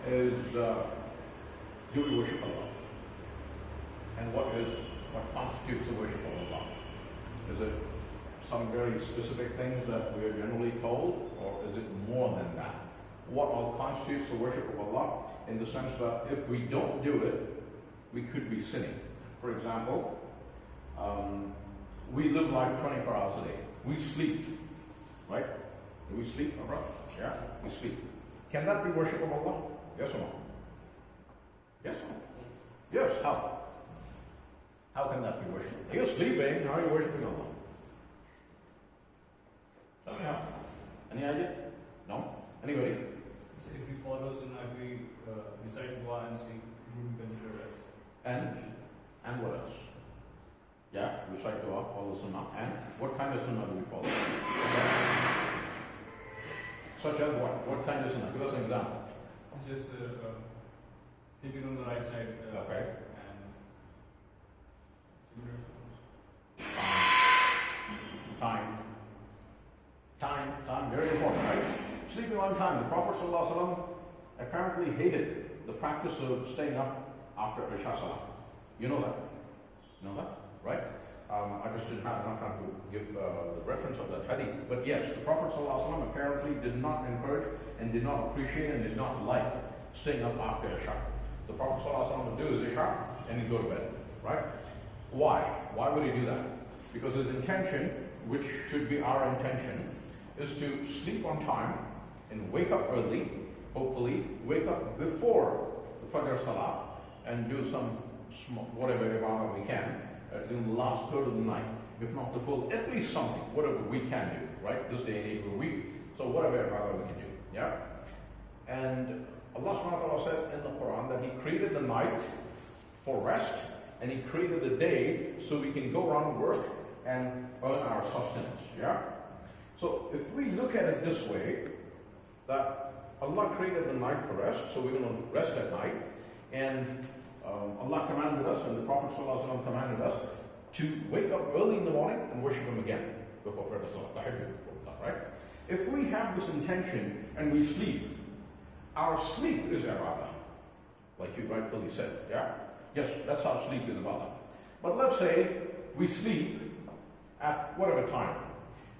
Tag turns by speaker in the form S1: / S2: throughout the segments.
S1: is, do we worship Allah? And what constitutes the worship of Allah? Is it some very specific things that we are generally told, or is it more than that? What all constitutes the worship of Allah, in the sense that if we don't do it, we could be sinning. For example, we live life 24 hours a day. We sleep, right? Do we sleep, my brother? Yeah, we sleep. Can that be worship of Allah? Yes or no? Yes or no? Yes. Yes, how? How can that be worship? You're sleeping, how are you worshiping Allah? Tell me how. Any idea? No? Anybody?
S2: So if we follow Sunnah, if we recite Dua and sleep, it would be considered as.
S1: And what else? Yeah, recite Dua, follow Sunnah. And what kind of Sunnah do we follow? Such as what? What kind of Sunnah? Give us an example.
S2: Such as sleeping on the right side.
S1: Okay.
S2: And
S1: Time, very important, right? Sleeping on time. The Prophet ﷺ apparently hated the practice of staying up after Isha Salah. You know that? Know that? Right? I just didn't have enough time to give the reference of that hadith. But yes, the Prophet ﷺ apparently did not encourage and did not appreciate and did not like staying up after Isha. The Prophet ﷺ would do his Isha and he'd go to bed. Right? Why? Why would he do that? Because his intention, which should be our intention, is to sleep on time and wake up early, hopefully wake up before the Fajr Salah and do some whatever ibadah we can in the last third of the night, if not the full, at least something, whatever we can do, right? This day and age where we, so whatever ibadah we can do, yeah? And Allah subhanahu wa ta'ala said in the Quran that He created the night for rest and He created the day so we can go around work and earn our sustenance, yeah? So if we look at it this way, that Allah created the night for rest, so we're going to rest at night, and Allah commanded us, and the Prophet ﷺ commanded us to wake up early in the morning and worship Him again before Fajr Salah, tahajjud, right? If we have this intention and we sleep, our sleep is ibadah, like you rightfully said, yeah? Yes, that's how sleep is ibadah. But let's say we sleep at whatever time,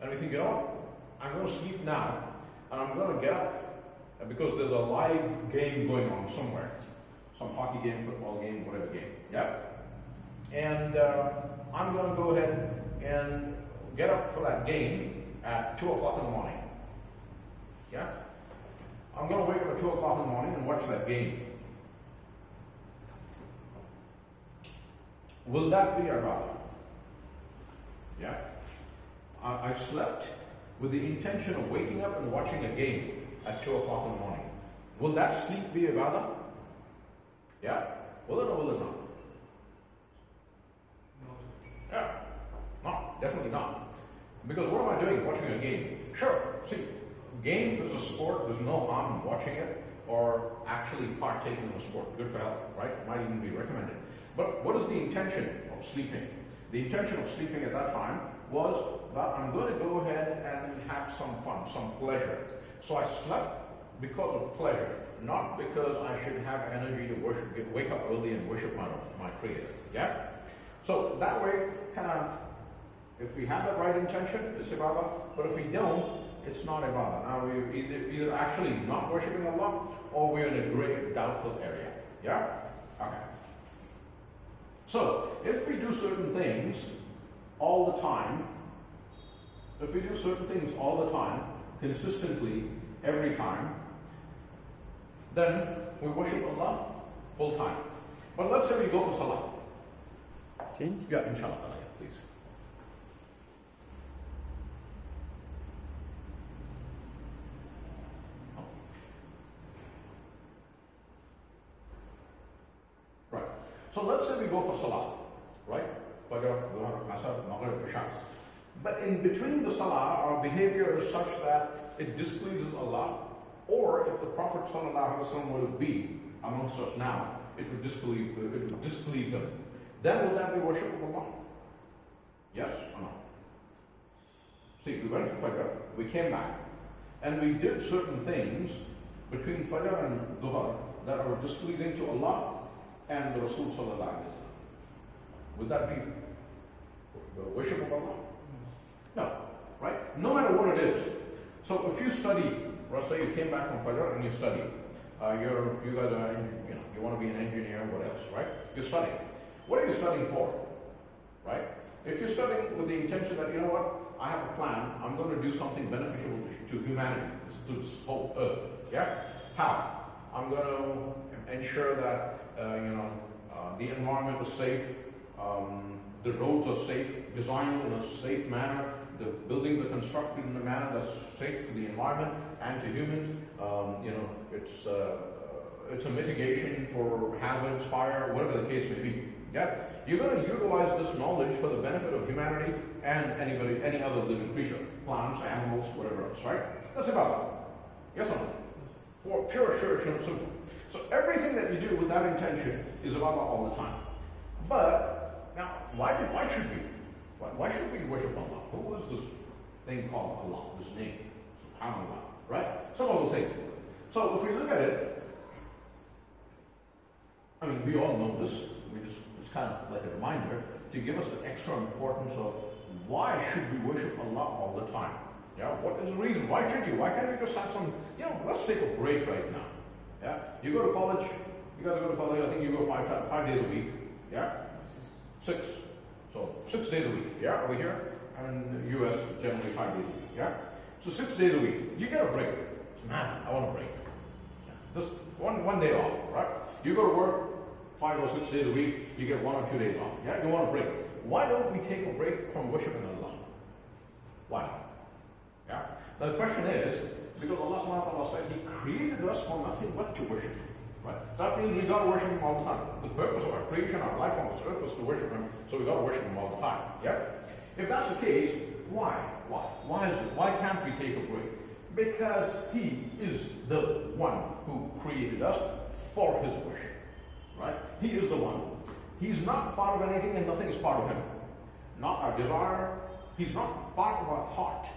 S1: and we think, you know what, I'm going to sleep now, and I'm going to get up because there's a live game going on somewhere. Some hockey game, football game, whatever game, yeah? And I'm going to go ahead and get up for that game at 2 o'clock in the morning, yeah? I'm going to wake up at 2 o'clock in the morning and watch that game. Will that be ibadah? Yeah? I slept with the intention of waking up and watching a game at 2 o'clock in the morning. Will that sleep be ibadah? Yeah? Will it or will it not? Yeah. No, definitely not. Because what am I doing watching a game? Sure, see, game is a sport, there's no harm in watching it or actually partaking in the sport. Good for health, right? Might even be recommended. But what is the intention of sleeping? The intention of sleeping at that time was that I'm going to go ahead and have some fun, some pleasure. So I slept because of pleasure, not because I should have energy to worship, wake up early and worship my Creator. Yeah? So that way, kind of, if we have that right intention, it's ibadah. But if we don't, it's not ibadah. Now we're either actually not worshiping Allah, or we're in a great doubtful area. Yeah? Okay. So, if we do certain things all the time, consistently, every time, then we worship Allah full time. But let's say we go for salah.
S3: Change?
S1: Yeah, inshallah, please. Right. So let's say we go for salah, right? Fajr, Dhuhr, Asr, Maghrib, Isha. But in between the salah, our behavior is such that it displeases Allah, or if the Prophet ﷺ were to be amongst us now, it would displease him. Then will that be worship of Allah? Yes or no? See, we went for Fajr, we came back, and we did certain things between Fajr and Dhuhr that are displeasing to Allah and the Rasul sallallahu alaihi wasallam. Would that be the worship of Allah? No, right? No matter what it is. So if you study, let's say you came back from Fajr and you study, you guys are, you want to be an engineer, what else, right? You're studying. What are you studying for, right? If you're studying with the intention that, you know what, I have a plan, I'm going to do something beneficial to humanity, to this whole earth, yeah? How? I'm going to ensure that, the environment is safe, the roads are safe, designed in a safe manner, the buildings are constructed in a manner that's safe for the environment and to humans. It's a mitigation for hazards, fire, whatever the case may be. Yeah, you're going to utilize this knowledge for the benefit of humanity and any other living creature, plants, animals, whatever else. Right? That's about it. Yes or no? For pure, sure, simple. So everything that you do with that intention is about Allah all the time. But now, why should we? Why should we worship Allah? Who is this thing called Allah? This name, Subhanallah, right? Someone will say. So if we look at it, I mean, we all know this. It's kind of like a reminder to give us the extra importance of why should we worship Allah all the time? Yeah, what is the reason? Why should you? Why can't we just have some? Let's take a break right now. Yeah, you go to college. You guys go to college. I think you go 5 days a week. Yeah, 6. So 6 days a week, yeah, over here, and in the US, generally 5 days a week, yeah? So 6 days a week, you get a break. Man, I want a break. Yeah. Just one day off, right? You go to work 5 or 6 days a week, you get 1 or 2 days off, yeah? You want a break. Why don't we take a break from worshiping Allah? Why not? Yeah? The question is, because Allah subhanahu wa ta'ala said He created us for nothing but to worship Him. Right? That means we got to worship Him all the time. The purpose of our creation, our life on this earth was to worship Him, so we got to worship Him all the time. Yeah? If that's the case, why? Why is it? Why can't we take a break? Because He is the one who created us for His worship. Right? He is the one. He's not part of anything and nothing is part of Him. Not our desire. He's not part of our thought.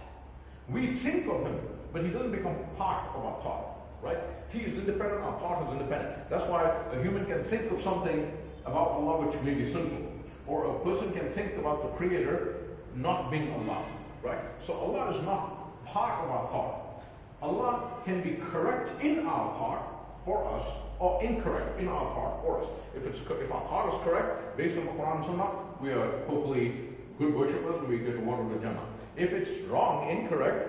S1: We think of Him, but He doesn't become part of our thought. Right? He is independent, our thought is independent. That's why a human can think of something about Allah which may be sinful. Or a person can think about the Creator not being Allah. Right? So Allah is not part of our thought. Allah can be correct in our thought for us, or incorrect in our thought for us. If our thought is correct, based on the Quran and Sunnah, we are hopefully good worshippers and we get to water the Jannah. If it's wrong, incorrect,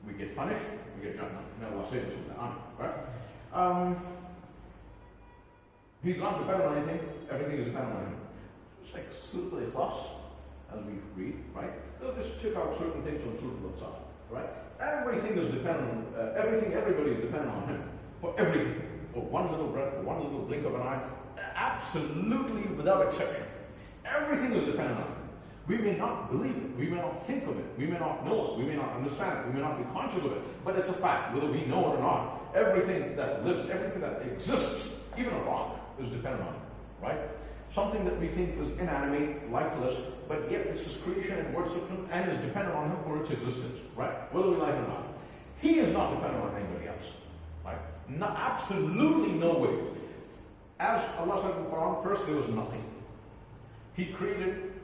S1: we get punished, we get Jannah. May Allah save us from that, right? He's not dependent on anything, everything is dependent on Him. It's like Surah Al-Ikhlas, as we read, right? They'll just check out certain things from Surah Al-Ikhlas, right? Everything is dependent on, everybody is dependent on Him, for everything. For one little breath, for one little blink of an eye, absolutely without exception. Everything is dependent on Him. We may not believe it, we may not think of it, we may not know it, we may not understand it, we may not be conscious of it, but it's a fact, whether we know it or not. Everything that lives, everything that exists, even a rock, is dependent on it, right? Something that we think is inanimate, lifeless, but yet it's His creation and worship Him and is dependent on Him for its existence, right? Whether we like it or not. He is not dependent on anybody else, right? No, absolutely no way. As Allah said in the Quran, first there was nothing. He created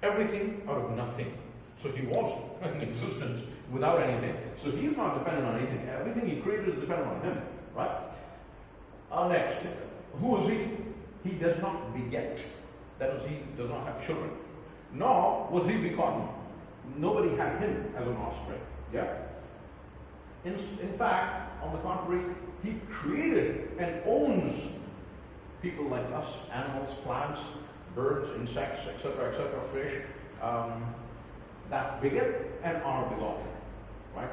S1: everything out of nothing. So He was in existence without anything. So He's not dependent on anything. Everything He created is dependent on Him, right? Next, who is He? He does not beget. That is, He does not have children. Nor was He begotten. Nobody had Him as an offspring. Yeah? In fact, on the contrary, He created and owns people like us, animals, plants, birds, insects, etc., fish, that beget and are begotten. Right?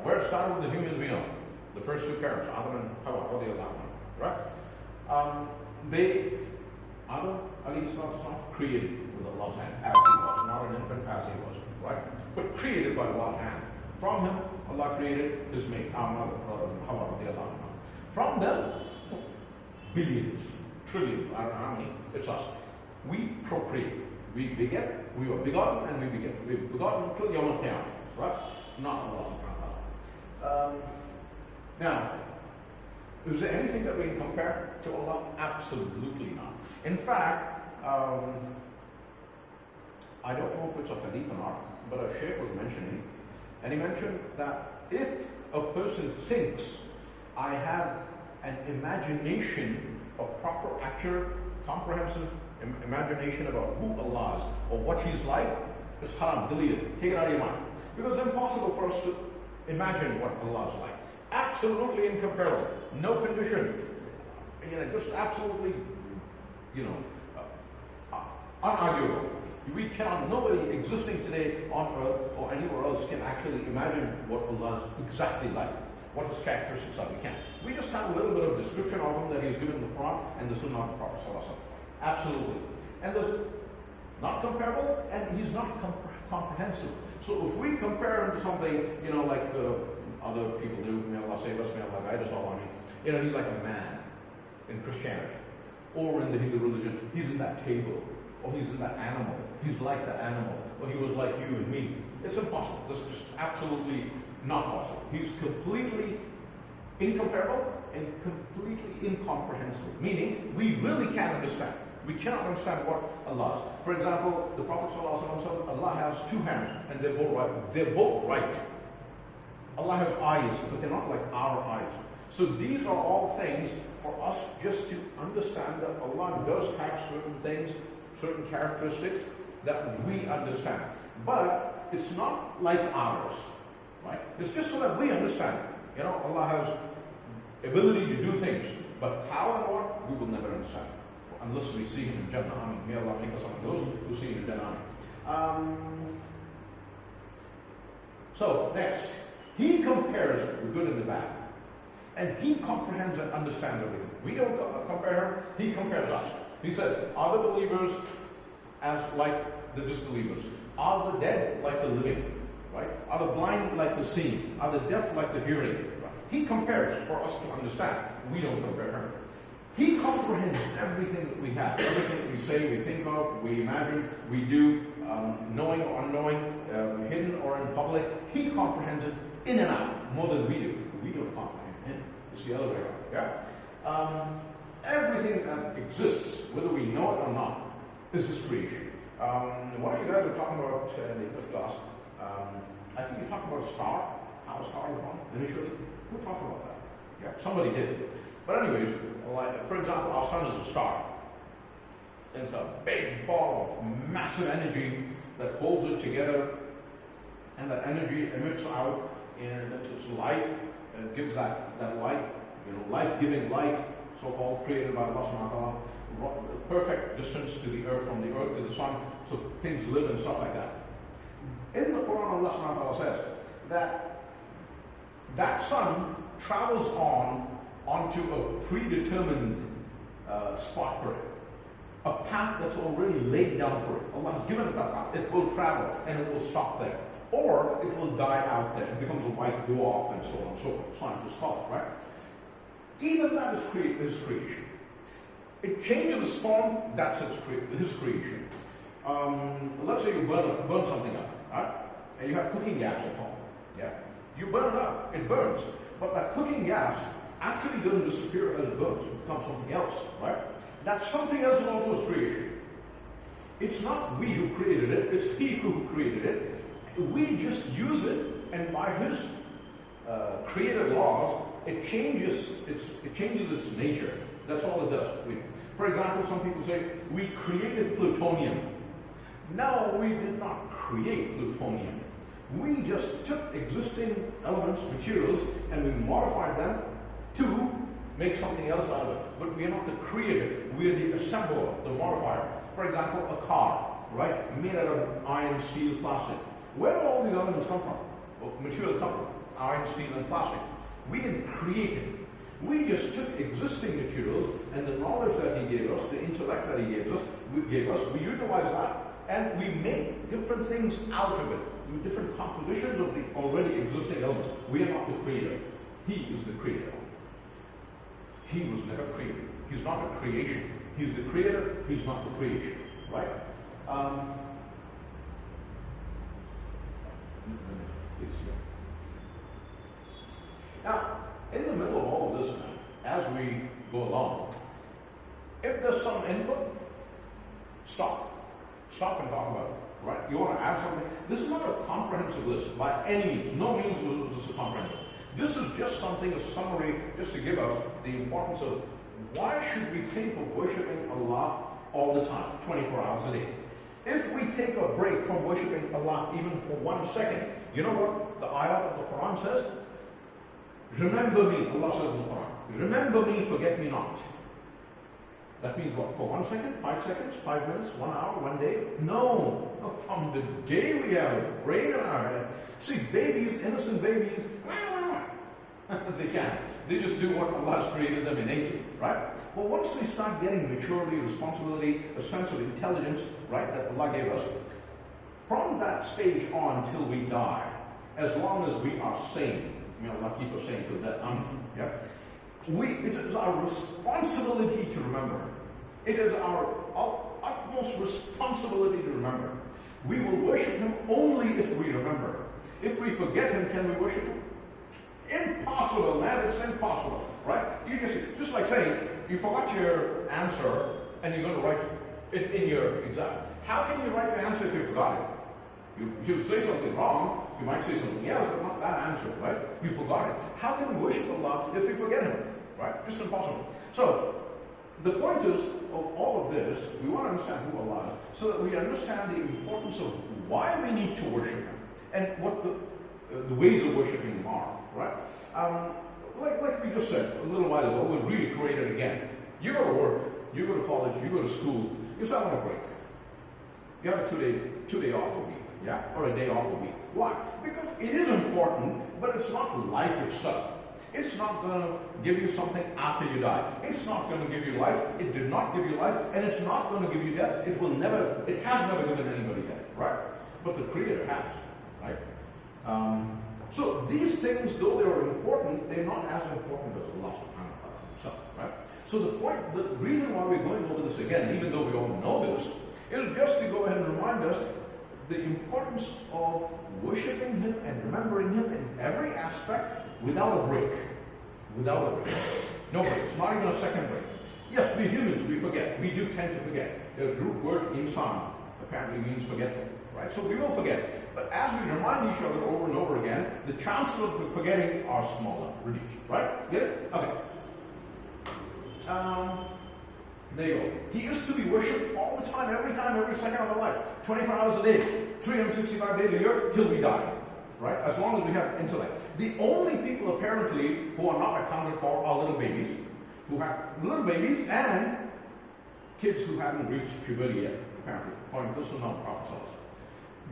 S1: Where it started with the humans, we know. The first two parents, Adam and Hawa, right? Adam created with Allah's hand, as he was, not an infant as he was, right? But created by Allah's hand. From him, Allah created his mate, our mother, Hawa. From them, billions, trillions, I don't know how many, it's us. We procreate. We beget, we were begotten, and we beget. We were begotten until Yawm al-Qiyamah, right? Not Allah subhanahu wa ta'ala. Now, Is there anything that we can compare to Allah? Absolutely not. In fact, I don't know if it's a hadith or not, but a shaykh was mentioning, and he mentioned that if a person thinks I have an imagination, a proper, accurate, comprehensive imagination about who Allah is or what He's like, it's haram, delete it, take it out of your mind. Because it's impossible for us to imagine what Allah is like. Absolutely incomparable, no condition, just absolutely, unarguable. We cannot, nobody existing today on earth or anywhere else can actually imagine what Allah is exactly like, what His characteristics are. We can't. We just have a little bit of description of Him that He's given in the Quran and the Sunnah of the Prophet ﷺ. Absolutely. And there's not comparable, and He's not comprehensible. So if we compare Him to something, like other people do, may Allah save us, may Allah guide us all, He's like a man in Christianity, or in the Hindu religion, He's in that table, or He's in that animal, He's like that animal, or He was like you and me. It's impossible. This is just absolutely not possible. He's completely incomparable and completely incomprehensible, meaning we really can't understand. We cannot understand what Allah is. For example, the Prophet ﷺ said Allah has two hands and they're both right. They're both right. Allah has eyes, but they're not like our eyes. So these are all things for us just to understand that Allah does have certain things, certain characteristics that we understand. But it's not like ours, right? It's just so that we understand. Allah has ability to do things, but how and what, we will never understand. Unless we see Him in Jannah. May Allah take us among those who see Him in Jannah. So, next. He compares the good and the bad. And He comprehends and understands everything. We don't compare Him, He compares us. He says, are the believers as like the disbelievers? Are the dead like the living? Right? Are the blind like the seeing? Are the deaf like the hearing? Right? He compares for us to understand. We don't compare Him. He comprehends everything that we have, everything that we say, we think of, we imagine, we do, knowing or unknowing, hidden or in public. He comprehends it in and out more than we do. We don't comprehend Him. It's the other way around. Yeah? Everything that exists, whether we know it or not, is His creation. One of you guys were talking about in the English class. I think you talked about a star, how a star was born initially. Who talked about that? Yeah, somebody did. But anyways, for example, our sun is a star. It's a big ball of massive energy that holds it together, and that energy emits out, and it's light, and gives that light, life-giving light, so-called, created by Allah subhanahu wa ta'ala, perfect distance to the earth, from the earth to the sun, so things live and stuff like that. In the Quran, Allah subhanahu wa ta'ala says that sun travels onto a predetermined spot for it. A path that's already laid down for it. Allah has given it that path. It will travel and it will stop there. Or it will die out there. It becomes a white dwarf and so on and so forth. Scientists call it, right? Even that is His creation. It changes its form, that's His creation. Let's say you burn something up, right? And you have cooking gas at home. Yeah? You burn it up, it burns. But that cooking gas actually doesn't disappear as it burns. It becomes something else, right? That something else is also His creation. It's not we who created it, it's He who created it. We just use it, and by His creative laws, it changes its nature. That's all it does. For example, some people say, we created plutonium. No, we did not create plutonium. We just took existing elements, materials, and we modified them to make something else out of it. But we are not the creator. We are the assembler, the modifier. For example, a car, right? Made out of iron, steel, plastic. Where do all these elements come from? Well, material come from iron, steel, and plastic. We didn't create it. We just took existing materials and the knowledge that He gave us, the intellect that He gave us, we utilize that, and we make different things out of it, different compositions of the already existing elements. We are not the creator. He is the creator. He was never created. He's not a creation. He's the creator. He's not the creation. Right? Now, in the middle of all of this, as go along. If there's some input, stop. Stop and talk about it, right? You want to add something? This is not a comprehensive list by any means. No means was this comprehensive. This is just something, a summary, just to give us the importance of why should we think of worshipping Allah all the time, 24 hours a day. If we take a break from worshipping Allah even for 1 second, you know what the ayat of the Quran says? Remember me, Allah says in the Quran. Remember me, forget me not. That means what? For 1 second, 5 seconds, 5 minutes, 1 hour, 1 day? No. From the day we have a brain in our head. See, babies, innocent babies, they can't. They just do what Allah has created them innately, right? But once they start getting maturity, responsibility, a sense of intelligence, right, that Allah gave us, from that stage on till we die, as long as we are sane, may Allah keep us sane till that, yeah? It is our responsibility to remember. It is our utmost responsibility to remember. We will worship Him only if we remember. If we forget Him, can we worship Him? Impossible, man. It's impossible, right? You just like saying you forgot your answer and you're going to write it in your exam. How can you write the answer if you forgot it? You say something wrong. You might say something else, but not that answer, right? You forgot it. How can we worship Allah if we forget Him? Right? Just impossible. So, the point is, of all of this, we want to understand who Allah is, so that we understand the importance of why we need to worship Him, and what the ways of worshiping Him are, right? Like we just said a little while ago, we'll reiterate it again. You go to work, you go to college, you go to school, you start on a break. You have a two day off a week, yeah? Or a day off a week. Why? Because it is important, but it's not life itself. It's not going to give you something after you die. It's not going to give you life. It did not give you life, and it's not going to give you death. It has never given anybody death, right? But the Creator has, right? So these things, though they are important, they're not as important as Allah subhanahu wa ta'ala himself, right? So the reason why we're going over this again, even though we all know this, is just to go ahead and remind us the importance of worshiping Him and remembering Him in every aspect without a break. Without a break. No breaks, not even a second break. Yes, we humans, we forget. We do tend to forget. The root word insan apparently means forgetful, right? So we will forget. But as we remind each other over and over again, the chances of forgetting are smaller, reduced, right? Get it? Okay. There you go. He is to be worshipped all the time, every second of our life. 24 hours a day, 365 days a year, till we die. Right? As long as we have intellect. The only people apparently who are not accounted for are little babies, and kids who haven't reached puberty yet, apparently, according to the Sunnah of the Prophet.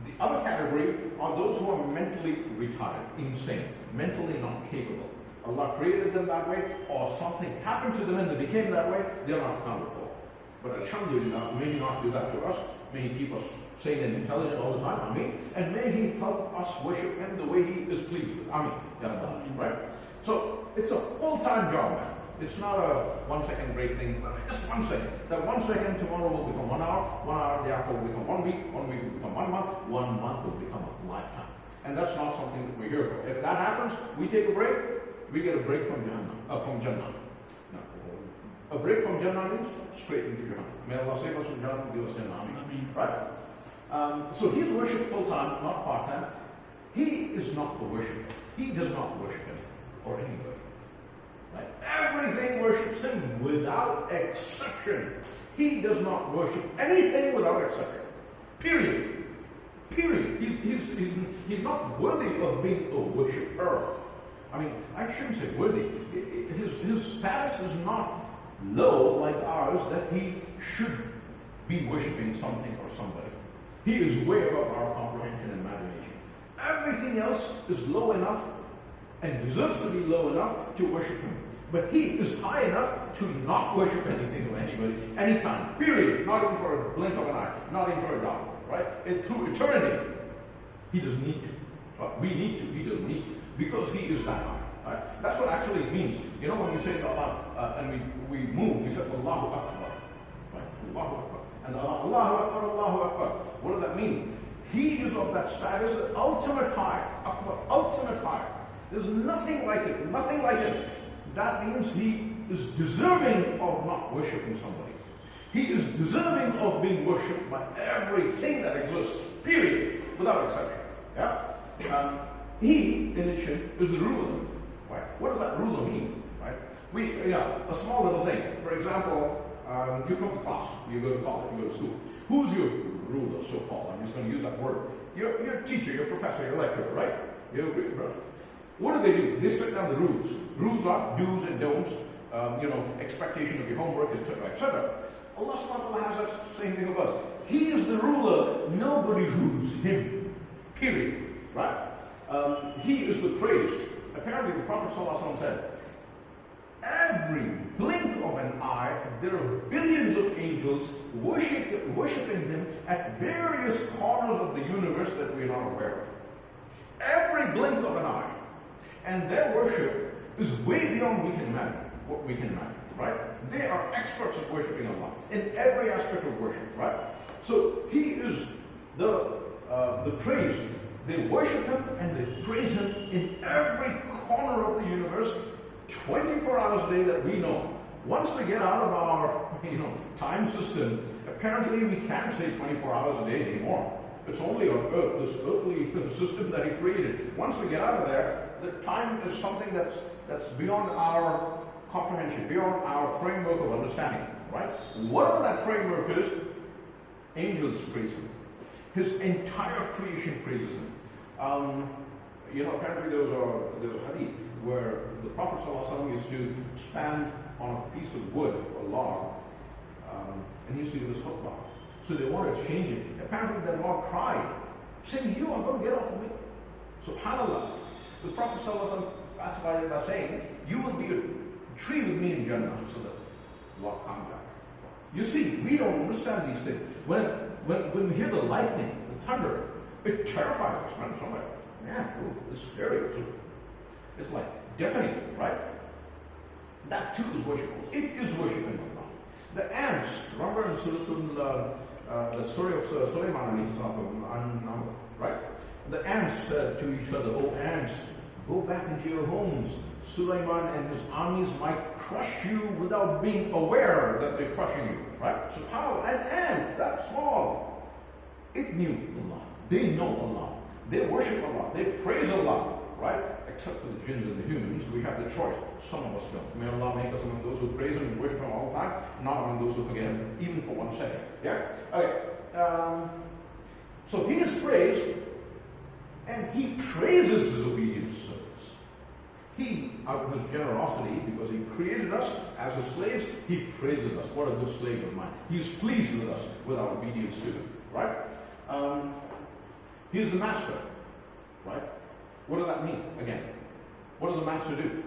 S1: The other category are those who are mentally retarded, insane, mentally not capable. Allah created them that way, or something happened to them and they became that way, they are not accounted for. But alhamdulillah, may He not do that to us. May He keep us sane and intelligent all the time. Ameen. And may He help us worship Him the way He is pleased with. Ameen. Right? So, it's a full-time job, man. It's not a 1 second break thing. Just 1 second. That 1 second tomorrow will become 1 hour. 1 hour thereafter will become 1 week. 1 week will become 1 month. 1 month will become a lifetime. And that's not something that we're here for. If that happens, we take a break. We get a break from Jannah. A break from Jannah means straight into Jannah. May Allah save us from Jannah and give us Jannah. Ameen. Right? So He's worshipped full time, not part time. He is not the worshipper. He does not worship Him or anybody. Right? Everything worships Him without exception. He does not worship anything without exception. Period. He's not worthy of being a worshipper. I mean, I shouldn't say worthy. His status is not low like ours that He should be worshipping something or somebody. He is way above our comprehension and imagination. Everything else is low enough and deserves to be low enough to worship Him. But He is high enough to not worship anything or anybody, anytime. Period. Not even for a blink of an eye. Not even for a dollar. Right? Through eternity. He doesn't need to. We need to. He doesn't need to. Because He is that high. Right? That's what actually it means. You know, when you say to Allah, and we move, we say Allahu Akbar. Right? Allahu Akbar. And Allahu Akbar, Allahu Akbar. What does that mean? He is of that status, ultimate high. Akbar, ultimate high. There's nothing like it. Nothing like it. That means He is deserving of not worshipping somebody. He is deserving of being worshipped by everything that exists, period, without exception. Yeah? He, in addition, is the ruler. Right? What does that ruler mean? Right? A small little thing. For example, you come to class, you go to college, you go to school. Who's your ruler, so-called? I'm just going to use that word. Your teacher, your professor, your lecturer, right? You agree, brother? What do? They set down the rules. Rules are do's and don'ts. Expectation of your homework, etc., etc. Allah subhanahu wa ta'ala has that same thing of us. He is the ruler. Nobody rules him. Period. Right? He is the praised. Apparently, the Prophet ﷺ said, every blink of an eye, there are billions of angels worshipping him at various corners of the universe that we are not aware of. Every blink of an eye. And their worship is way beyond what we can imagine, right? They are experts at worshipping Allah in every aspect of worship, right? So He is the praised. They worship Him and they praise Him in every corner of the universe, 24 hours a day that we know. Once we get out of our time system, apparently we can't say 24 hours a day anymore. It's only on earth, this earthly system that He created. Once we get out of there, the time is something that's beyond our comprehension, beyond our framework of understanding, right? Whatever that framework is, angels praise Him. His entire creation praises Him. Apparently there was a hadith where the Prophet ﷺ used to stand on a piece of wood, a log, and he used to give his khutbah. So they wanted to change it. Apparently that log cried, saying, "You are going to get off of me." SubhanAllah. The Prophet ﷺ pacified it by saying, "You will be a tree with me in Jannah." So the log calmed down. You see, we don't understand these things. When we hear the lightning, the thunder, it terrifies us, man. It's like, it's scary. It's like deafening, right? That too is worshipful. It is worshiping Allah. The ants, remember in Surah the story of Sulaiman, right? The ants said to each other, "Oh ants, go back into your homes. Sulaiman and his armies might crush you without being aware that they're crushing you." Right? SubhanAllah, an ant, that small, it knew Allah. They know Allah. They worship Allah. They praise Allah. Right? Except for the jinns and the humans, we have the choice. Some of us don't. May Allah make us among those who praise Him and worship Him all the time, not among those who forget Him, even for 1 second. Yeah? Okay. So He is praised, and He praises His obedient servants. He, out of His generosity, because He created us as His slaves, He praises us. What a good slave of mine. He is pleased with us, with our obedience to Him. Right? He is the master. Right? What does that mean? Again, what does the master do?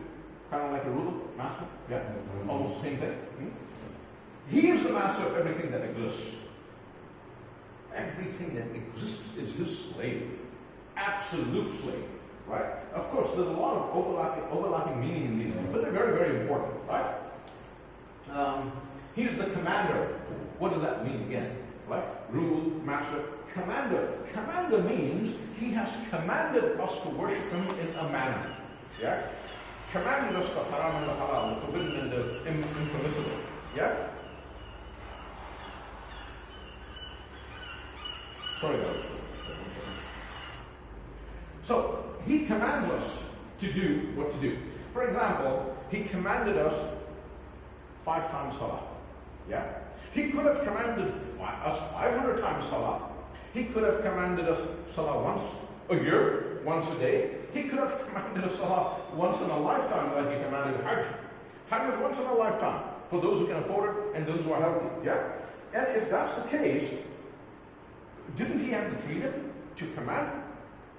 S1: Kind of like a ruler, master? Yeah? Almost the same thing. He is the master of everything that exists. Everything that exists is His slave. Absolute slave. Right? Of course, there's a lot of overlapping meaning in these, but they're very, very important. Right? He is the commander. What does that mean again? Right? Rule, master, commander. Commander means He has commanded us to worship Him in a manner. Yeah? Commanded us the haram and the halal, the forbidden and the impermissible. Yeah? Sorry guys. So, He commands us to do what to do. For example, He commanded us 5 times salah. Yeah? He could have commanded us 500 times salah. He could have commanded us salah once a year, once a day. He could have commanded us salah once in a lifetime, like He commanded Hajj. Hajj is once in a lifetime for those who can afford it and those who are healthy. Yeah? And if that's the case, didn't He have the freedom to command?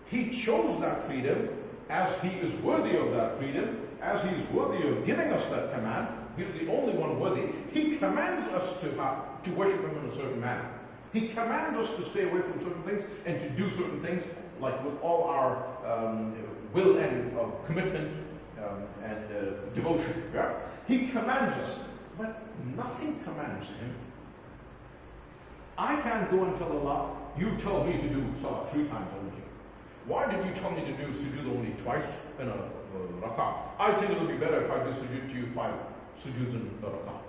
S1: He chose that freedom as He is worthy of that freedom, as He is worthy of giving us that command. He is the only one worthy. He commands us to worship Him in a certain manner. He commands us to stay away from certain things and to do certain things, like with all our will and commitment and devotion. Yeah? He commands us, but nothing commands Him. I can't go and tell Allah, "You tell me to do salah 3 times only. Why did you tell me to do sujood only twice in a rak'ah? I think it will be better if I do sujood to you 5 sujuds and rakah.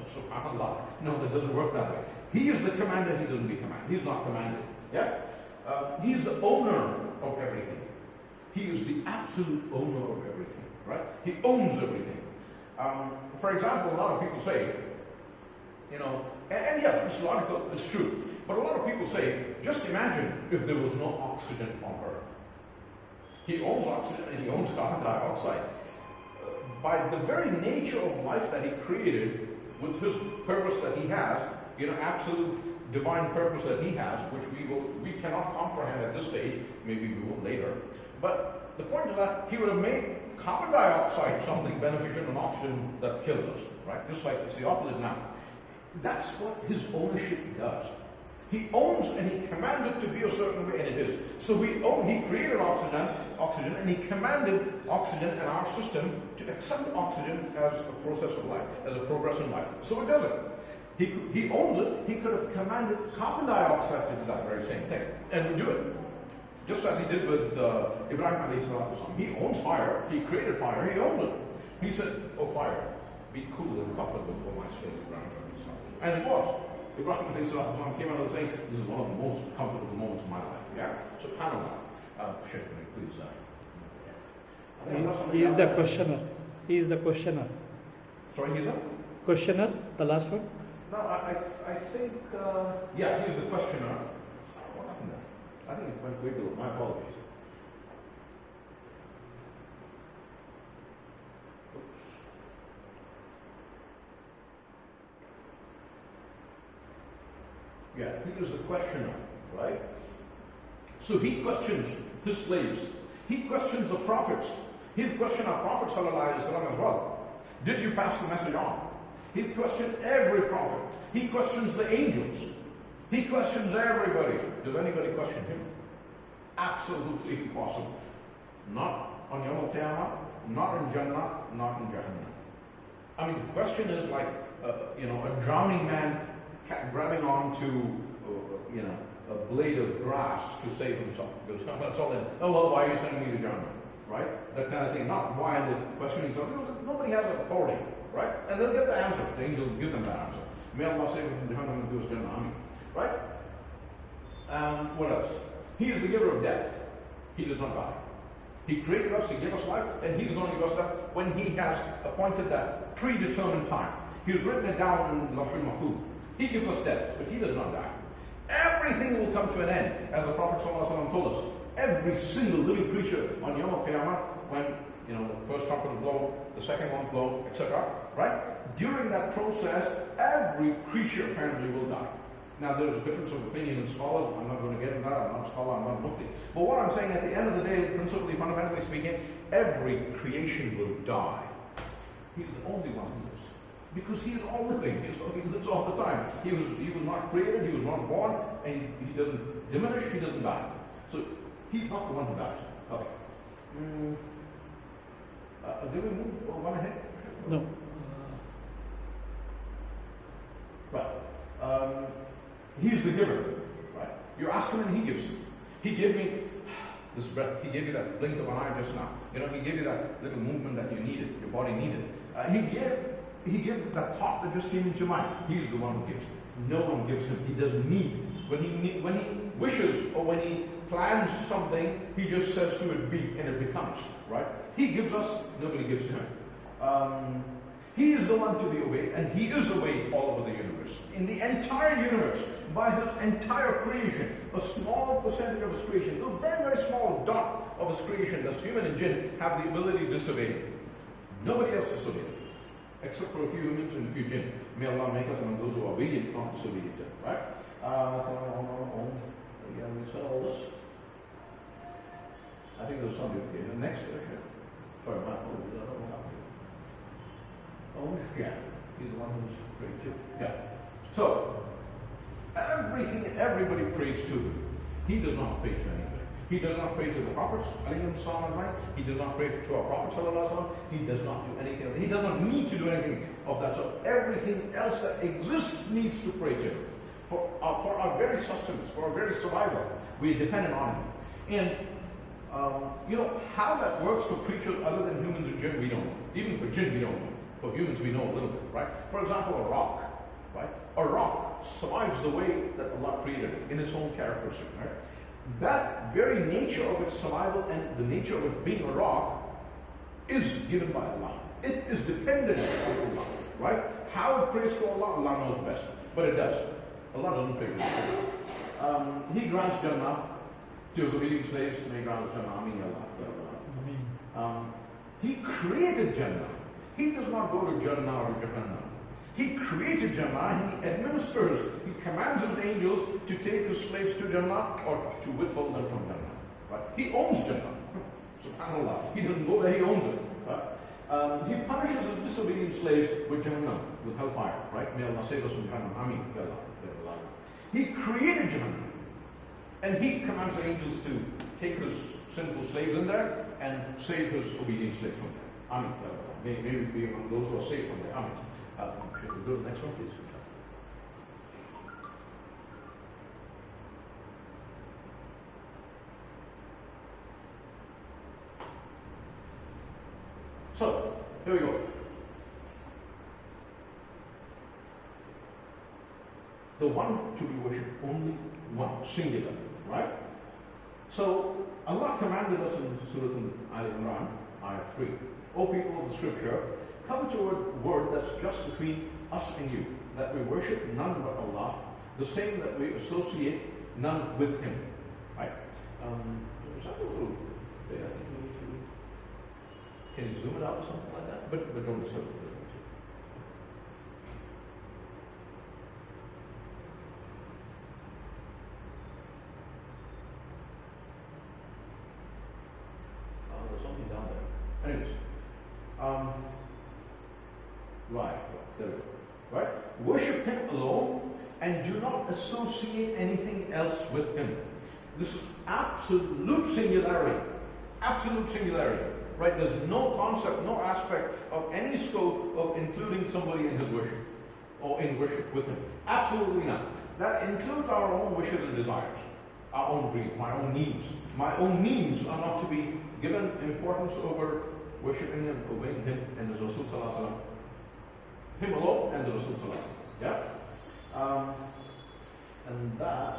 S1: SubhanAllah. No, that doesn't work that way. He is the commander, he doesn't be commanded. He's not commanded. Yeah? He is the owner of everything. He is the absolute owner of everything. Right? He owns everything. For example, a lot of people say, and yeah, it's logical, it's true. But a lot of people say, just imagine if there was no oxygen on Earth. He owns oxygen and he owns carbon dioxide. By the very nature of life that he created, with his purpose that he has, absolute divine purpose that he has, which we cannot comprehend at this stage, maybe we will later. But the point is that he would have made carbon dioxide something beneficial and oxygen that kills us, right? Just like it's the opposite now. That's what his ownership does. He owns and he commands it to be a certain way, and it is. So he created oxygen, and he commanded oxygen and our system to accept oxygen as a process of life, as a progress in life. So it does it. He owns it. He could have commanded carbon dioxide to do that very same thing, and would do it. Just as he did with Ibrahim alayhi salatu wasalam. He owns fire. He created fire. He owns it. He said, "Oh fire, be cool and comfortable for my slave Ibrahim alayhi salatu." And it was. Ibrahim alayhi salatu wasalam came out of saying, "This is one of the most comfortable moments of my life." Yeah. SubhanAllah. Sheikh, please.
S3: He is the questioner. He is the questioner.
S1: Sorry, he's the
S3: Questioner, the last one.
S1: No, I think, yeah, he's the questioner. What happened there? I think it went way below. My apologies. Oops. Yeah, he is the questioner, right? So he questions his slaves. He questions the prophets. He'll question our Prophet ﷺ as well. Did you pass the message on? He questioned every prophet. He questions the angels. He questions everybody. Does anybody question him? Absolutely impossible. Not on Yawm al-Qiyamah, not in Jannah, not in Jahannam. I mean, the question is like, a drowning man grabbing onto, a blade of grass to save himself. Because that's all that. Oh, well, why are you sending me to Jannah? Right? That kind of thing. Not why the questioning is, nobody has authority. Right? And they'll get the answer. The angel will give them that answer. May Allah save us from Jahannam and give us Jannah. Ameen. Right? What else? He is the giver of death. He does not die. He created us, he gave us life, and he's going to give us that when he has appointed that predetermined time. He's written it down in Lawh al-Mahfuz. He gives us death, but he does not die. Everything will come to an end, as the Prophet ﷺ told us. Every single living creature on Yawm al-Qiyamah, when the first trumpet will blow, the second one will blow, etc. Right? During that process, every creature apparently will die. Now there's a difference of opinion in scholars. I'm not going to get into that. I'm not a scholar, I'm not a mufti. But what I'm saying, at the end of the day, principally, fundamentally speaking, every creation will die. He's the only one who lives. Because he is all living. So he lives all the time. He was not created, he was not born, and he doesn't diminish, he doesn't die. So he's not the one who dies. Okay. Did we move one ahead?
S3: No.
S1: Right. He is the giver. Right? You ask him and he gives. He gave me this breath. He gave you that blink of an eye just now. He gave you that little movement that you needed, your body needed. He gave that thought that just came into your mind. He is the one who gives. No one gives him. He doesn't need. When he wishes or when he plans something, he just says to it be, and it becomes. Right? He gives us, nobody gives to him. He is the one to be obeyed, and he is obeyed all over the universe. In the entire universe, by his entire creation, a small percentage of his creation, a very, very small dot of his creation, that's human and jinn, have the ability to disobey him. Nobody else disobeys him, except for a few humans and a few jinn. May Allah make us among those who are obedient, not disobedient. Right? Yeah, we saw all this. I think there was somebody okay. The next question. Sorry, my apologies. I don't know how to. Oh, yeah. He's the one who's praying too. Yeah. So, everything and everybody prays to him. He does not pray to anybody. He does not pray to the prophets, he does not pray to our Prophet, he does not do anything. He does not need to do anything of that sort. Everything else that exists needs to pray to him. For our very sustenance, for our very survival, we are dependent on him. And how that works for creatures other than humans and jinn, we don't know. Even for jinn, we don't know. For humans, we know a little bit, right? For example, a rock, right? A rock survives the way that Allah created it, in its own characteristic, right? That very nature of its survival and the nature of it being a rock is given by Allah. It is dependent on Allah, right? How it prays to Allah, Allah knows best. But it does. Allah doesn't pray with it. He grants Jannah to his obedient slaves. May He grant Jannah. Ameen, Ya Allah. He created Jannah. He does not go to Jannah or Jahannam. He created Jannah. He administers. He commands his angels to take his slaves to Jannah or to withhold them from Jannah. Right? He owns Jannah. SubhanAllah. He doesn't go there, he owns it. Right? He punishes his disobedient slaves with Jahannam, with hellfire. Right? May Allah save us from Jahannam. Ameen. Ya Allah. Ya Allah. He created Jahannam. And he commands the angels to take his sinful slaves in there and save his obedient slaves from there. Ameen. Ya Allah. May we be among those who are saved from there. Ameen. Should we go to the next one, please? So, here we go. The one to be worshipped, only one, singular, right? So, Allah commanded us in Surah Al-Imran, Ayah 3. O people of the scripture, come to a word that's just between us and you, that we worship none but Allah, the same that we associate none with Him. Right? Is that a little bit? I think we need to. Can you zoom it out or something like that? But don't disturb it. There's something down there. Anyways. Right, there we go. Right? Worship Him alone and do not associate anything else with Him. This is absolute singularity. Absolute singularity. Right? There's no concept, no aspect of any scope of including somebody in His worship or in worship with Him. Absolutely none. That includes our own wishes and desires, our own dreams, my own needs. My own needs are not to be given importance over worshipping Him, obeying Him and His Rasul Sallallahu Alaihi Wasallam. Him alone and the Rasul Sallallahu Alaihi Wasallam. Yeah? And that,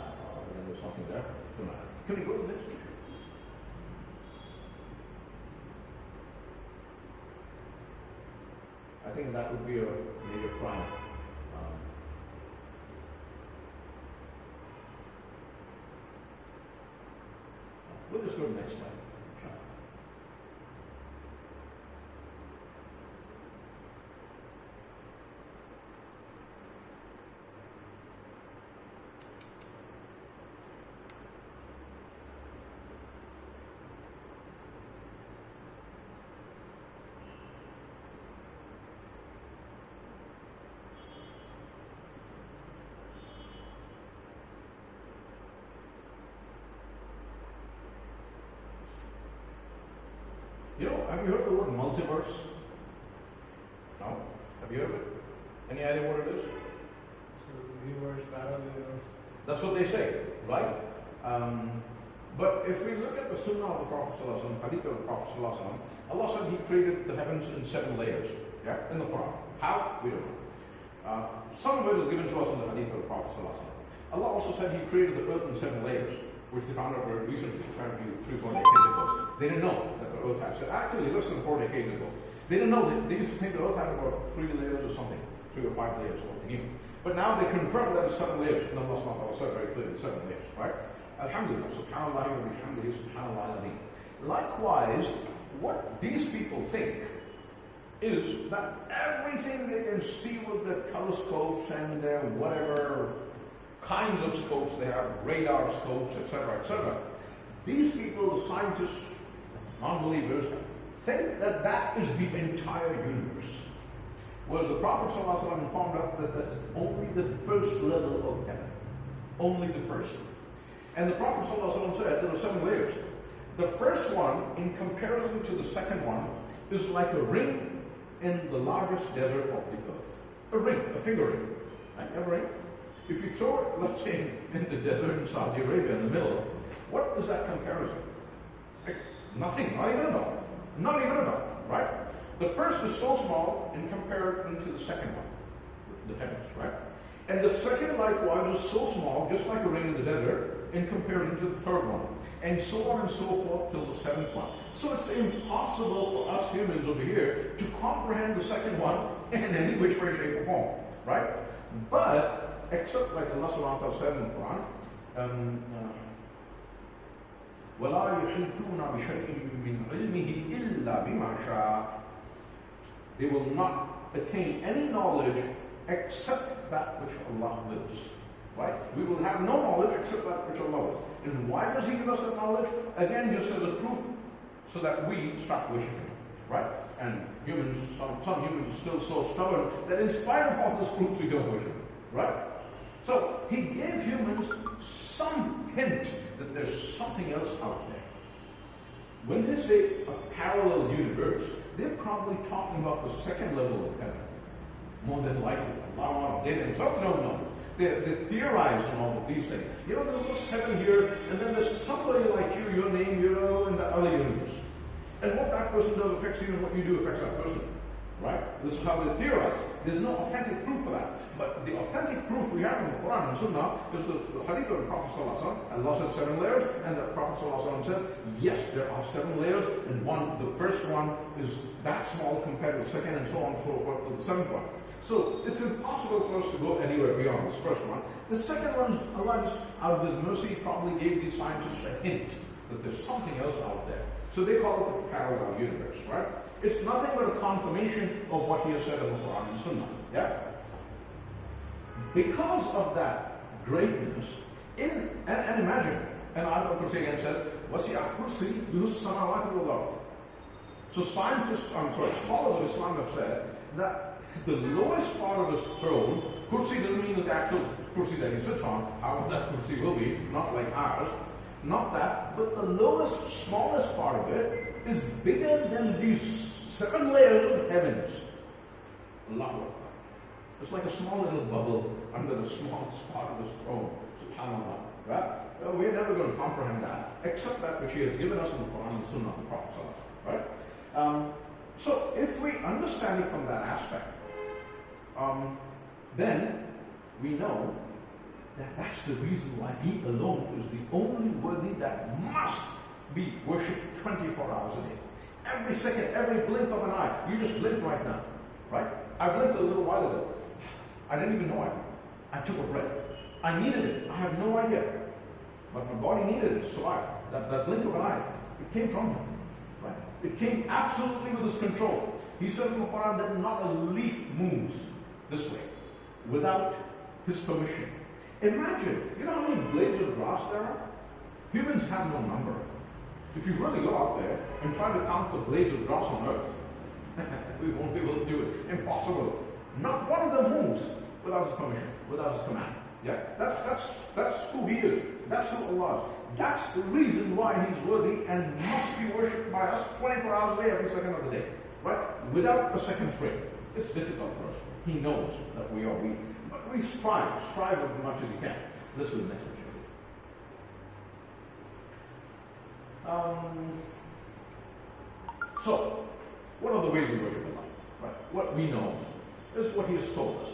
S1: there's something there. Can we go to the next picture? I think that would be a major crime. We'll just go to the next slide. You know, have you heard of the word multiverse? No? Have you heard of it? Any idea what it is?
S2: So, universe, parallel.
S1: That's what they say, right? But if we look at the Sunnah of the Prophet ﷺ, Hadith of the Prophet ﷺ, Allah said He created the heavens in 7 layers. Yeah, in the Quran. How? We don't know. Some of it is given to us in the Hadith of the Prophet ﷺ. Allah also said He created the earth in 7 layers, which they found out very recently, apparently 3-4 decades ago. They didn't know that the earth had. So actually, less than 4 decades ago. They didn't know. They used to think the earth had about 3 layers or something, 3 or 5 layers, what they knew. But now they confirmed that it's 7 layers. And Allah subhanahu wa ta'ala said very clearly, 7 layers, right? Alhamdulillah, subhanallah wa bihamdihi, subhanallah al-azim. Likewise, what these people think is that everything they can see with their telescopes and their whatever kinds of scopes they have, radar scopes, etc., etc. These people, the scientists, non-believers, think that that is the entire universe. Whereas the Prophet ﷺ informed us that that's only the first level of heaven. Only the first. And the Prophet ﷺ said there are 7 layers. The first one, in comparison to the second one, is like a ring in the largest desert of the earth. A ring, a finger ring. Right? A ring. If you throw it, let's say, in the desert in Saudi Arabia in the middle, what is that comparison? Like, nothing, not even a dot. Not even a dot, right? The first is so small in comparison to the second one, the heavens, right? And the second likewise is so small, just like a rain in the desert, in comparison to the third one. And so on and so forth till the seventh one. So it's impossible for us humans over here to comprehend the second one in any which way, shape, or form, right? But, except like Allah subhanahu wa ta'ala said in the Quran, وَلَا يُحِيطُونَ بِشَيْءٍ مِّنْ عِلْمِهِ إِلَّا بِمَا شَاءَ. They will not attain any knowledge except that which Allah wills. Right? We will have no knowledge except that which Allah wills. And why does He give us that knowledge? Again, just as a proof, so that we start worshiping. Right? And humans, some humans are still so stubborn that in spite of all those proofs, we don't worship. Right? So He gave humans some hint that there's something else out there. When they say a parallel universe, they're probably talking about the second level of heaven. More than likely. Allah, they themselves don't know. They theorize on all of these things. You know, there's a heaven here, and then there's somebody like you, your name, you know, in the other universe. And what that person does affects you, and what you do affects that person. Right? This is how they theorize. There's no authentic proof for that. But the authentic proof we have from the Quran and Sunnah is the hadith of the Prophet ﷺ. Allah said 7 layers, and the Prophet ﷺ said, yes, there are 7 layers, and the first one is that small compared to the second, and so on and so forth to the seventh one. So it's impossible for us to go anywhere beyond this first one. The second one, Allah just out of His mercy probably gave these scientists a hint that there's something else out there. So they call it the parallel universe, right? It's nothing but a confirmation of what He has said in the Quran and Sunnah. Yeah? Because of that greatness, and imagine, and Ayat al-Kursi again says, وَسِعَ كُرْسِيُّهُ السَّمَاوَاتِ وَالْأَرْضِ. So scholars of Islam have said that the lowest part of His throne, kursi doesn't mean the actual kursi that He sits on, how that kursi will be, not like ours, not that, but the lowest, smallest part of it is bigger than these 7 layers of heavens. Allahu Akbar. It's like a small little bubble under the smallest part of His throne. SubhanAllah. Right? Well, we're never going to comprehend that, except that which He has given us in the Quran and Sunnah of the Prophet. Right? So, if we understand it from that aspect, then we know that that's the reason why He alone is the only worthy that must be worshipped 24 hours a day. Every second, every blink of an eye. You just blinked right now. Right? I blinked a little while ago. I didn't even know it. I took a breath. I needed it. I have no idea. But my body needed it to survive. That blink of an eye, it came from Him. Right? It came absolutely with His control. He said in the Quran that not a leaf moves this way without His permission. Imagine, you know how many blades of grass there are? Humans have no number. If you really go out there and try to count the blades of grass on earth, we won't be able to do it. Impossible. Not one of them moves without His permission, without His command. Yeah, that's who He is. That's who Allah is. That's the reason why He's worthy and must be worshipped by us 24 hours a day, every second of the day. Right? Without a second's break. It's difficult for us. He knows that we are weak. But we strive as much as we can. This will next So, what are the ways we worship Allah? Right? What we know is what He has told us.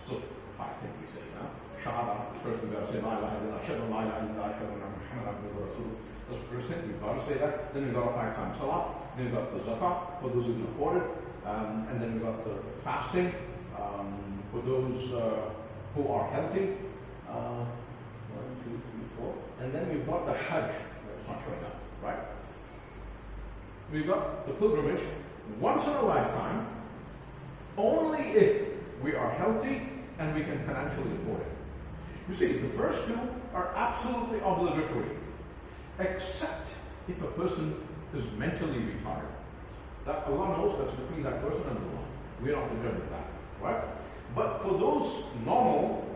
S1: So, 5 things we say now. Shahada, first we've got to say La ilaha illallah, Shahada la ilaha illallah, Shahada Muhammad abduhu wa rasuluh. That's the first thing, we've got to say that. Then we've got our 5 times Salah. Then we've got the Zakah, for those who can afford it. And then we've got the fasting, for those who are healthy. 1, 2, 3, 4. And then we've got the Hajj. It's not showing up, right? We've got the pilgrimage once in a lifetime, only if we are healthy and we can financially afford it. You see, the first 2 are absolutely obligatory, except if a person is mentally retarded. That Allah knows that's between that person and Allah. We're not the judge of that, right? But for those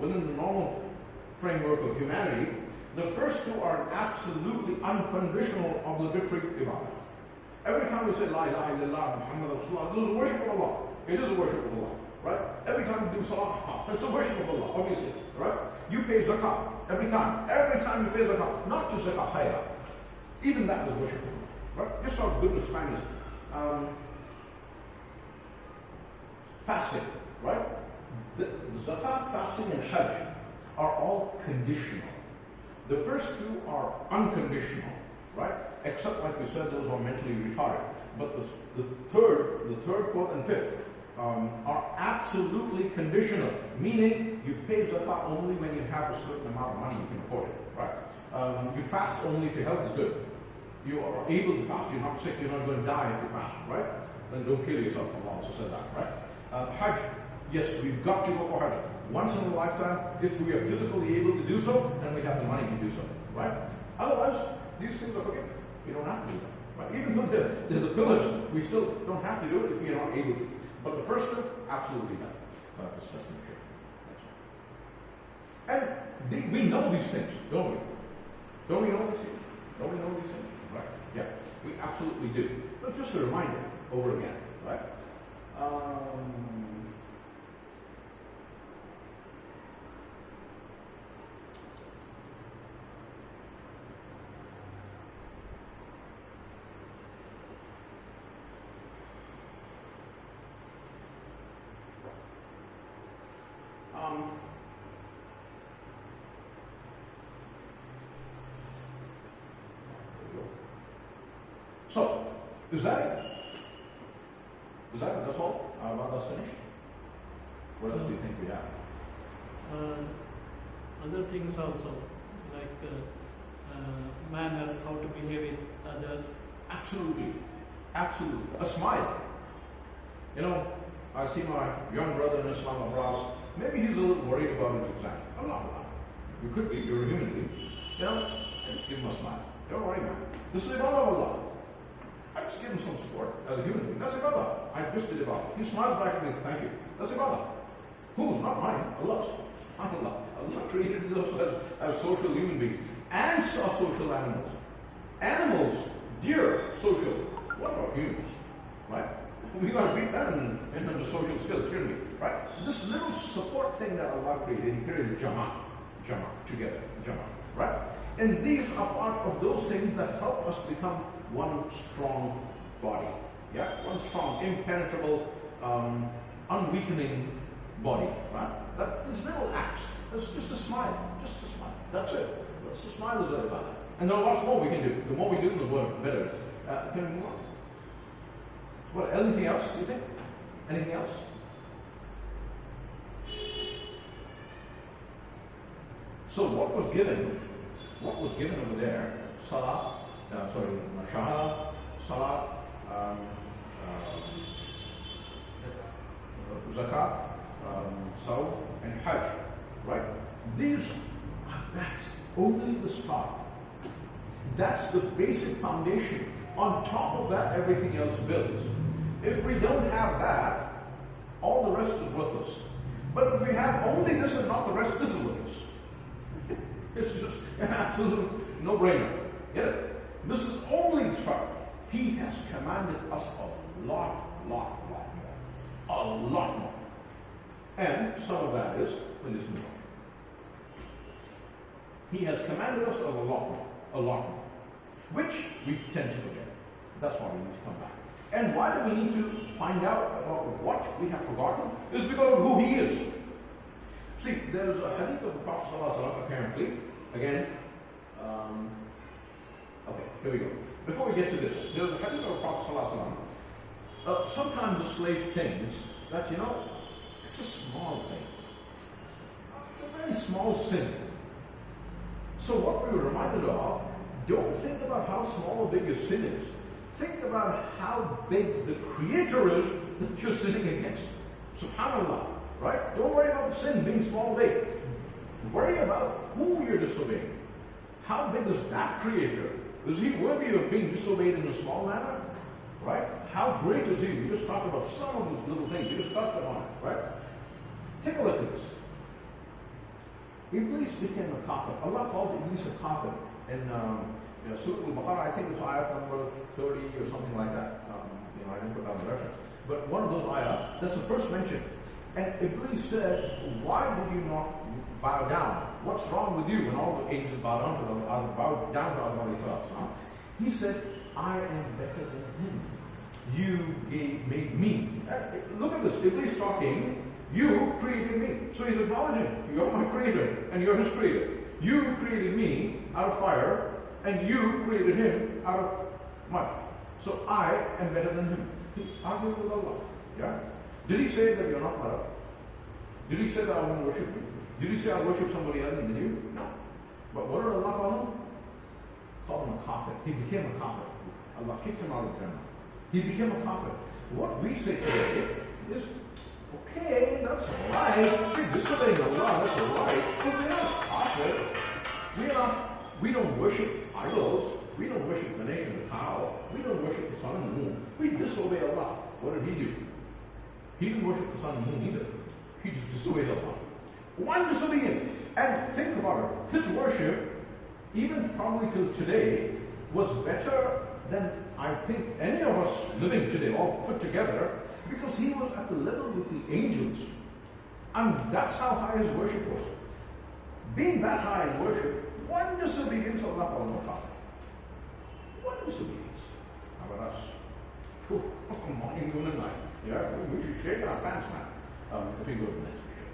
S1: within the normal framework of humanity, the first 2 are absolutely unconditional obligatory ibadah. Every time we say La ilaha illallah, Muhammad Rasulullah, this is a worship of Allah. It is a worship of Allah, right? Every time we do salah, it's a worship of Allah, obviously, right? You pay zakah every time. Every time you pay zakah, not just zakah khairah. Even that is worship of Allah, right? Just out of goodness, kindness. fasting, right? The zakat, fasting, and hajj are all conditional. The first two are unconditional, right? Except, like we said, those who are mentally retarded. But the third, fourth, and fifth are absolutely conditional, meaning you pay zakat only when you have a certain amount of money you can afford it, right? You fast only if your health is good. You are able to fast. You're not sick. You're not going to die if you fast, right? Then don't kill yourself. Allah also said that, right? Hajj, yes, we've got to go for Hajj once in a lifetime. If we are physically able to do so, and we have the money to do so, right? Otherwise, these things are forgiven. We don't have to do that. Right? Even though they're the pillars, we still don't have to do it if we are not able to. But the first two, absolutely done. Just to make sure. And we know these things, don't we? Don't we know these things? Don't we know these things? Right? Yeah, we absolutely do. But it's just a reminder over again, right? So, is that it? Is that it? That's all? About that's finished? What else do you think we have?
S3: Other things also, like manners, how to behave with others.
S1: Absolutely. Absolutely. A smile. You know, I see my young brother in Islam abroad. Maybe he's a little worried about his exam. Allah. You could be, you're a human being. You know, just give him a smile. Don't worry, man. This is ibadah of Allah. I just give him some support as a human being. That's ibadah. I just did ibadah. He smiles back at me and says, thank you. That's ibadah. Whose? Not mine. Allah's. SubhanAllah. Allah created us as social human beings and social animals. Animals, deer, social. What about humans? Right? We got to beat them in the social skills, shouldn't we? Right? This little support thing that Allah created, He created Jama'ah, together, Jama'ah, right? And these are part of those things that help us become one strong body. Yeah? One strong, impenetrable, unweakening body, right? These little acts, that's just a smile, That's it. That's the smile is about it. And there are lots more we can do. The more we do, the better it is. Can we move on? What, anything else, do you think? Anything else? So what was given over there, Salah, Shahada, Salah, Zakat, Saw, and Hajj, right? That's only the start. That's the basic foundation. On top of that, everything else builds. If we don't have that, all the rest is worthless. But if we have only this and not the rest, this is worthless. It's just an absolute no-brainer. Get it? This is only the start. He has commanded us a lot more. A lot more. And some of that is, we'll just move on. He has commanded us of a lot more, which we tend to forget. That's why we need to come back. And why do we need to find out about what we have forgotten? Is because of who He is. See, there's a hadith of the Prophet ﷺ, apparently. Again, okay, here we go. Before we get to this, there's a hadith of the Prophet ﷺ. Sometimes a slave thinks that, it's a small thing. It's a very small sin. So what we were reminded of, don't think about how small or big your sin is. Think about how big the Creator is that you're sinning against. SubhanAllah, right? Don't worry about the sin being small or big. Worry about who you're disobeying. How big is that Creator? Is He worthy of being disobeyed in a small manner? Right? How great is He? We just talked about some of those little things. We just touched upon it, right? Take a look at this. Iblis became a kafir. Allah called Iblis a kafir in Surah Al-Baqarah. I think it's ayat number 30 or something like that. I didn't put down the reference. But one of those ayat, that's the first mention. And Iblis said, why did you not bow down? What's wrong with you when all the angels bow down to Adam alayhi? He said, I am better than him. You made me. Look at this. Iblis talking, you created me. So he's acknowledging, you're my creator and you're his creator. You created me out of fire and you created him out of mud. So I am better than him. He argued with Allah. Yeah? Did he say that you're not my Lord? Did he say that I won't worship you? Did he say I'll worship somebody other than you? No. But what did Allah call him? Called him a kafir. He became a kafir. Allah kicked him out of Jannah. He became a kafir. What we say today is, okay, that's right. We're disobeying Allah, that's right. But we're not kafir. We don't worship idols. We don't worship the nation of the cow. We don't worship the sun and the moon. We disobey Allah. What did he do? He didn't worship the sun and the moon either. He just disobeyed Allah. One disobedience. And think about it. His worship, even probably till today, was better than I think any of us living today, all put together, because he was at the level with the angels. And that's how high his worship was. Being that high in worship, one disobedience of Allah was not. One disobedience. How about us? Morning, noon, and night. Yeah, we should shake our pants, man. If we go to the next picture.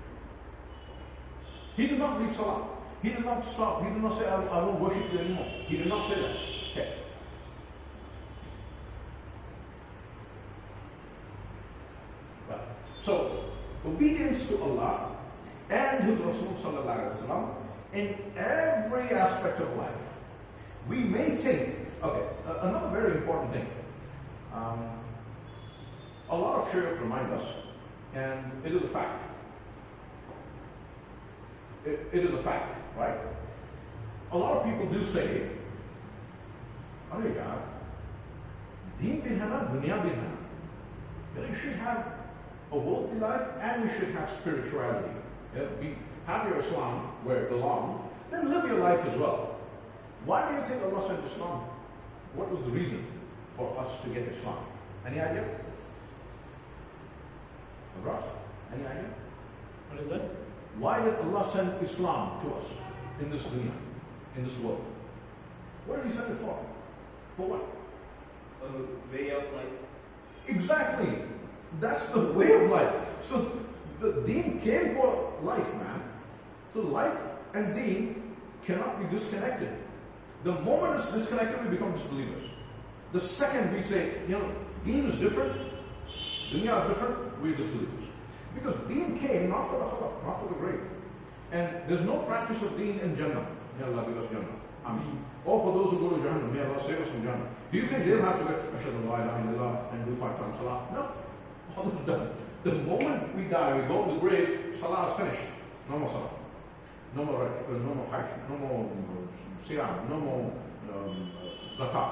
S1: He did not leave Salah. He did not stop. He did not say, I won't worship you anymore. He did not say that. Okay. Right. So, obedience to Allah and His Rasul Sallallahu Alaihi Wasallam in every aspect of life. We may think, okay, another very important thing. A lot of shaykhs remind us, and it is a fact. It is a fact, right? A lot of people do say, "Are yaar, deen bhi hai na, dunya bhi hai na." You should have a worldly life and you should have spirituality. Have your Islam where it belongs, then live your life as well. Why do you think Allah sent Islam? What was the reason for us to get Islam? Any idea? Ross, any idea?
S3: What is that?
S1: Why did Allah send Islam to us in this dunya, in this world? What did He send it for? For what?
S2: A way of life.
S1: Exactly. That's the way of life. So the deen came for life, man. So life and deen cannot be disconnected. The moment it's disconnected, we become disbelievers. The second we say, deen is different, dunya is different, we're disbelievers. Because deen came not for the khalaq, not for the grave. And there's no practice of deen in Jannah. May Allah give us Jannah. Ameen. Or for those who go to Jannah, may Allah save us from Jannah. Do you think they'll have to go, Ashhadu an la ilaha illallah, and do 5 times salah? No. All is done. The moment we die, we go to the grave, salah is finished. No more salah. No more hajj, no more siyam, no more zakat.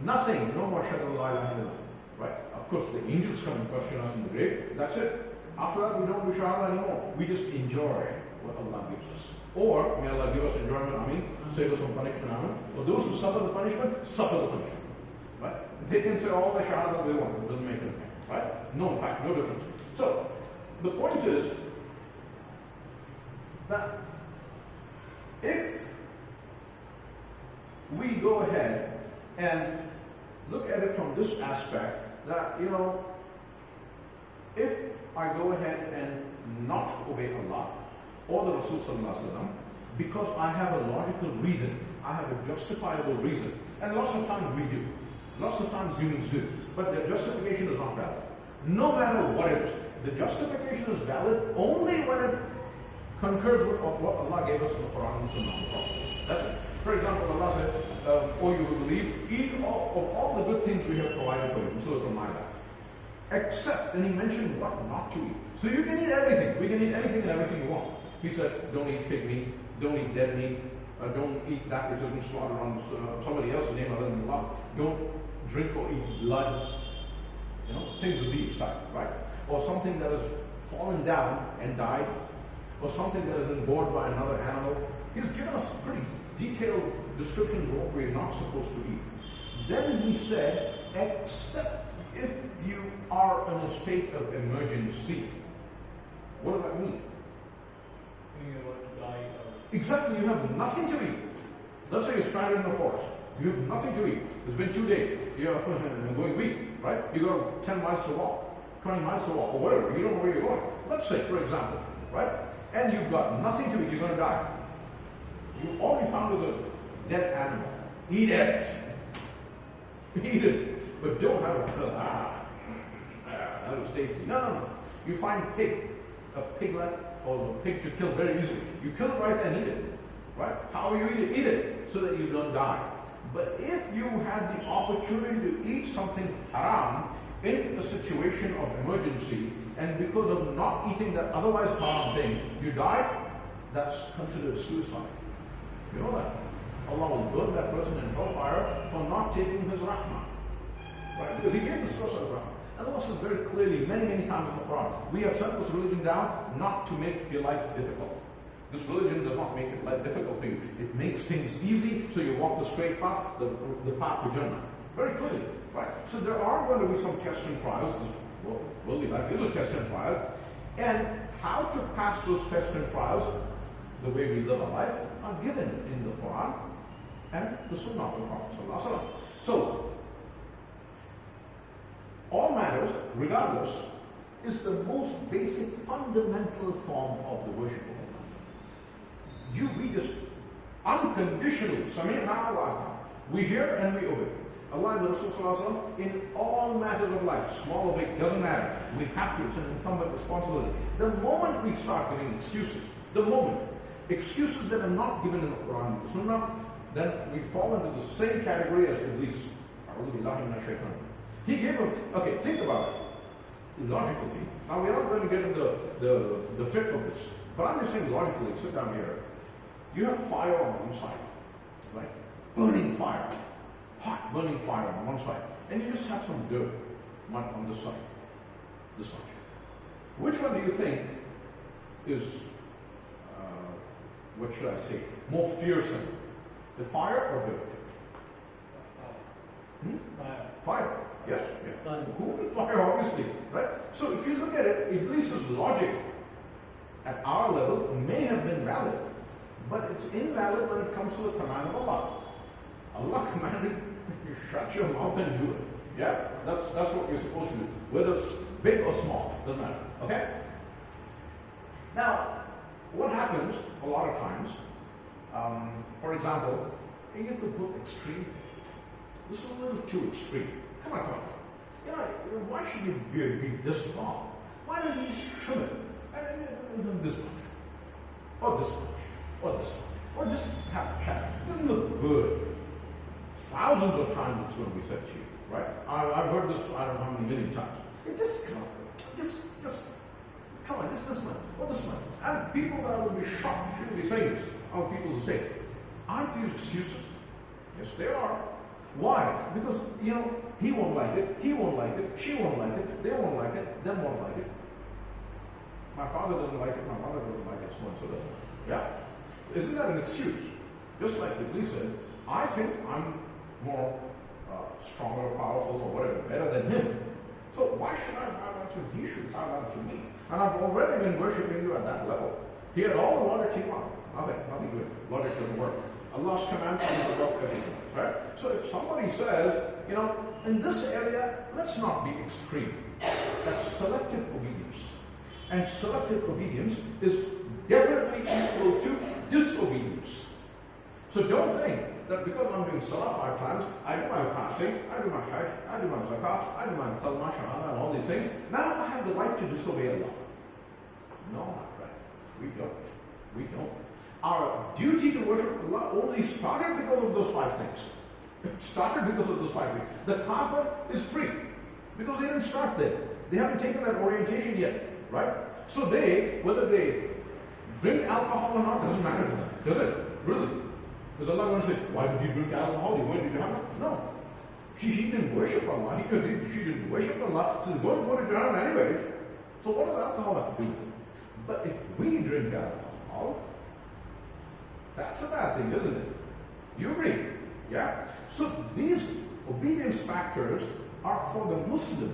S1: Nothing, no more Ashhadu an la ilaha illallah. Right? Of course, the angels come and question us in the grave. That's it. After that, we don't do shahada anymore. We just enjoy what Allah gives us. Or, may Allah give us enjoyment, Ameen, save us from punishment, Ameen. For those who suffer the punishment, suffer the punishment. Right? They can say all the shahada they want. It doesn't make anything. Right? No impact, no difference. So, the point is that if we go ahead and look at it from this aspect, that, if I go ahead and not obey Allah or the Rasul Sallallahu Alaihi Wasallam because I have a logical reason, I have a justifiable reason, and lots of times we do, lots of times humans do, but the justification is not valid. No matter what it is, the justification is valid only when it concurs with what Allah gave us in the Quran and Sunnah. That's it. For example, Allah said, "O you who believe, eat of all the good things we have provided for you." In Surah Al-Ma'idah. Except, and He mentioned what not to eat. So you can eat everything. We can eat anything and everything you want. He said, don't eat pig meat, don't eat dead meat, don't eat that which has been slaughtered on somebody else's name other than Allah. Don't drink or eat blood. Things of these type, right? Or something that has fallen down and died, or something that has been bored by another animal. He's given us a pretty detailed description of what we're not supposed to eat. Then He said, except if you are in a state of emergency. What does that mean?
S2: You're about to die.
S1: Exactly, you have nothing to eat. Let's say you're stranded in the forest. You have nothing to eat. It's been 2 days. You're going weak, right? You got 10 miles to walk. 20 miles to walk, or whatever, you don't know where you're going. Let's say, for example, right? And you've got nothing to eat, you're going to die. All you found is a dead animal. Eat it. Eat it. But don't have a fill. That was tasty. No. You find a piglet or a pig to kill very easily. You kill it right then, eat it. Right? How will you eat it? Eat it so that you don't die. But if you had the opportunity to eat something haram in a situation of emergency, and because of not eating that otherwise haram thing, you die, that's considered suicide. You know that? Allah will burn that person in hellfire for not taking his rahmah. Right? Because he gave this person rahmah. And Allah says very clearly, many times in the Quran, we have set this religion down not to make your life difficult. This religion does not make it life difficult for you. It makes things easy so you walk the straight path, the path to Jannah. Very clearly. Right? So there are going to be some tests and trials. This worldly life is a test and trial. And how to pass those tests and trials, the way we live our life, are given in the Quran and the Sunnah of the Prophet ﷺ. So, all matters, regardless, is the most basic, fundamental form of the worship of Allah. We just unconditionally, sami'na wa ata'na. We hear and we obey. Allah and the Rasul ﷺ, in all matters of life, small or big, doesn't matter. We have to, it's an incumbent responsibility. The moment we start giving excuses, excuses that are not given in the Quran and the Sunnah, then we fall into the same category as Iblis. He gave him, okay, think about it. Logically, now we're not going to get into the fiqh of this, but I'm just saying logically, sit down here. You have fire on one side, right? Burning fire, hot burning fire on one side, and you just have some dirt on this side, this much. Which one do you think is, what should I say, more fearsome? The fire or dirt? Fire. Yes.
S3: Fire.
S1: Who will fire, obviously, right? So if you look at it, Iblis's logic at our level may have been valid, but it's invalid when it comes to the command of Allah. Allah commanded you shut your mouth and do it. Yeah? That's what you're supposed to do. Whether it's big or small, doesn't matter. Okay? Now, what happens a lot of times, for example, you get to put extreme. This is a little too extreme. Come on. You know, why should you be this long? Why don't you just trim it? And this much. Or this much. Or this much. Or just have a chat. It doesn't look good. Thousands of times it's going to be said to you. Right? I've heard this, I don't know how many million times. It just, come on, just this much, or this much. And people that will be shocked, shouldn't be saying this. I want people to say, aren't these excuses? Yes, they are. Why? Because, you know, he won't like it, she won't like it, they won't like it, them won't like it. My father doesn't like it, my mother doesn't like it, so and so doesn't. Yeah? Isn't that an excuse? Just like Iblis said, I think I'm more stronger, powerful, or whatever, better than him. So why should I bow down to him? He should bow down to me. And I've already been worshipping you at that level. He had all the logic he wanted. Nothing good. Logic doesn't work. Allah's command is about everything. Right? So if somebody says, you know, in this area, let's not be extreme. That's selective obedience. And selective obedience is definitely equal to disobedience. So don't think that because I'm doing salah 5 times, I do my fasting, I do my hajj, I do my zakat, I do my kalma, shahada, and all these things, now I have the right to disobey Allah. No, my friend, we don't. Our duty to worship Allah only started because of those 5 things. It started because of those 5 things. The kafir is free because they didn't start there. They haven't taken that orientation yet, right? So whether they drink alcohol or not, doesn't matter to them, does it? Really? Because Allah going to say, why did you drink alcohol? When did you have it? No. She didn't worship Allah. She didn't worship Allah. So she's going to go to Jahannam anyway. So what does alcohol have to do with it? But if we drink alcohol, that's a bad thing, isn't it? You agree? Yeah? So these obedience factors are for the Muslim,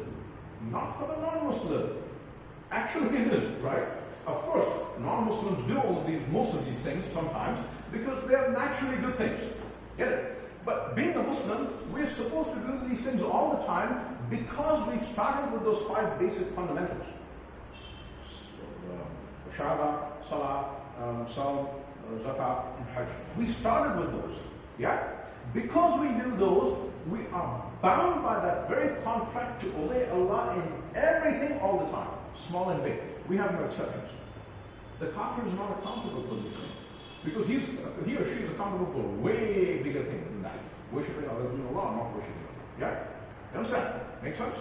S1: not for the non-Muslim. Actually it is, right? Of course, non-Muslims do most of these things sometimes because they're naturally good things. Get it? But being a Muslim, we're supposed to do these things all the time because we've started with those 5 basic fundamentals. Shahada, Salah, Saum, Zakat, and Hajj. We started with those. Yeah? Because we do those, we are bound by that very contract to obey Allah in everything all the time, small and big. We have no exceptions. The kafir is not accountable for these things because he or she is accountable for way bigger things than that. Worshipping other than Allah, not worshipping Allah. Yeah? You understand? Makes sense?